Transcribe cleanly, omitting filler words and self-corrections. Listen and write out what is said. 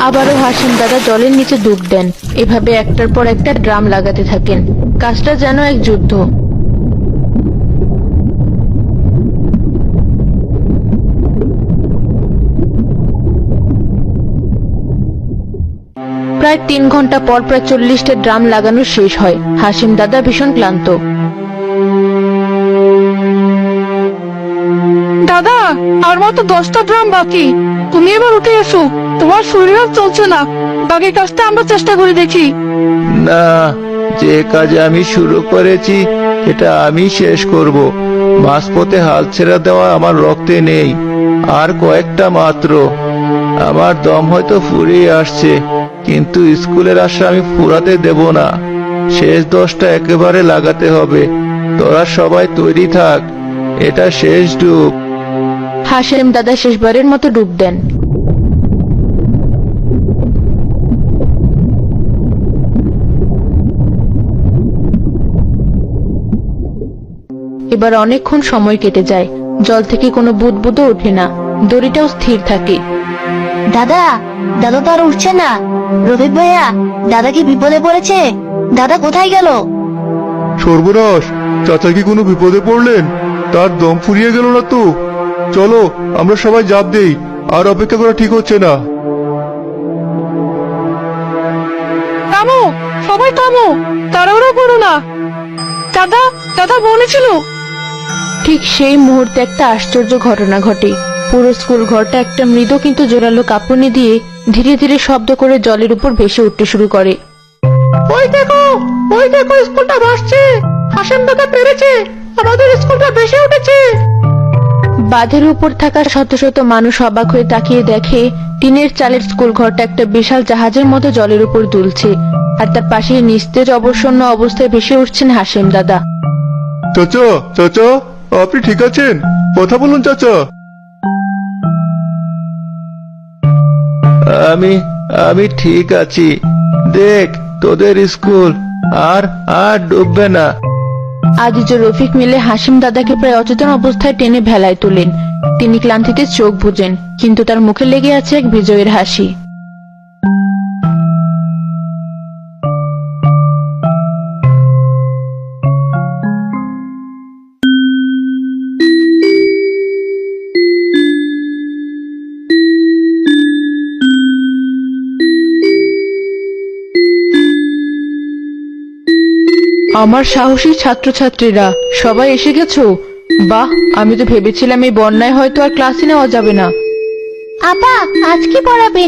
আবারও হাসিম দাদা জলের নিচে ডুব দেন। এভাবে একটার পর একটা ড্রাম লাগাতে থাকেন। কাজটা যেন এক যুদ্ধ। প্রায় 3 ঘন্টা পর প্রায় 40টা ড্রাম লাগানো শেষ হয়। হাসিম দাদা ভীষণ ক্লান্ত। দাদা, আর মাত্র 10টা ড্রাম বাকি। তুমি এবার উঠে এসো, তোমার শরীর আর চলছে না। বাকি কাজটা আমরা চেষ্টা করে দেখি। না, যে কাজ আমি শুরু করেছি সেটা আমি শেষ করব। মাঝপথে হাল ছেড়ে দেওয়া আমার রক্তে নেই। আর কয়েকটা মাত্র। আমার দম হয়তো ফুরিয়ে আসছে, কিন্তু স্কুলের আশা আমি ফুরাতে দেব না। শেষ 10টা একেবারে লাগাতে হবে। তোরা সবাই তৈরি থাক, এটা শেষ ডুব। হাসিম দাদা শেষবারের মতো ডুব দেন। এবার অনেকক্ষণ সময় কেটে যায়। জল থেকে কোনো বুদবুদও ওঠে না। দড়িটাও স্থির থাকে। দাদা, দাদা তো আর উঠছে না। রফিক ভাইয়া, দাদা কি বিপদে পড়েছে? দাদা কোথায় গেল? সর্বনাশ, চাচা কি কোনো বিপদে পড়লেন? তার দম ফুরিয়ে গেল না তো? চলো আমরা সবাই ঝাঁপ দেই, আর অপেক্ষা করা ঠিক হচ্ছে না। থামো, সবাই থামো, তাড়াহুড়ো করো না। দাদা, দাদা বলেছিল। ঠিক সেই মুহূর্তে একটা আশ্চর্য ঘটনা ঘটে। পুরো স্কুল ঘরটা একটা মৃদু কিন্তু জোরালো কাঁপুনি দিয়ে ধীরে ধীরে শব্দ করে জলের উপর ভেসে উঠতে শুরু করে। ওই দেখো, ওই দেখো, স্কুলটা ভাসছে। হাসিম দাদা পেরেছে, আমাদের স্কুলটা ভেসে উঠেছে। বাঁধের উপর থাকা শত শত মানুষ অবাক হয়ে তাকিয়ে দেখে টিনের চালের স্কুল ঘরটা একটা বিশাল জাহাজের মতো জলের উপর দুলছে। আর তার পাশে নিস্তেজ অবসন্ন অবস্থায় ভেসে উঠছেন হাসিম দাদা। চাচা, চাচা, আপনি ঠিক আছেন? কথা বলুন চাচা। আমি আমি ঠিক আছি। দেখ, তোদের স্কুল আর আর ডুববে না। আজিজ ও রফিক মিলে হাসিম দাদাকে প্রায় অচেতন অবস্থায় টেনে ভেলায় তোলেন। তিনি ক্লান্তিতে চোখ বুজেন, কিন্তু তার মুখে লেগে আছে এক বিজয়ের হাসি। আমার সাহসী ছাত্রছাত্রীরা, সবাই এসে গেছো? বাহ, আমি তো ভেবেছিলাম এই বন্যায় হয়তো আর ক্লাসে নেওয়া যাবে না। আপা, আজ কি পড়াবেন?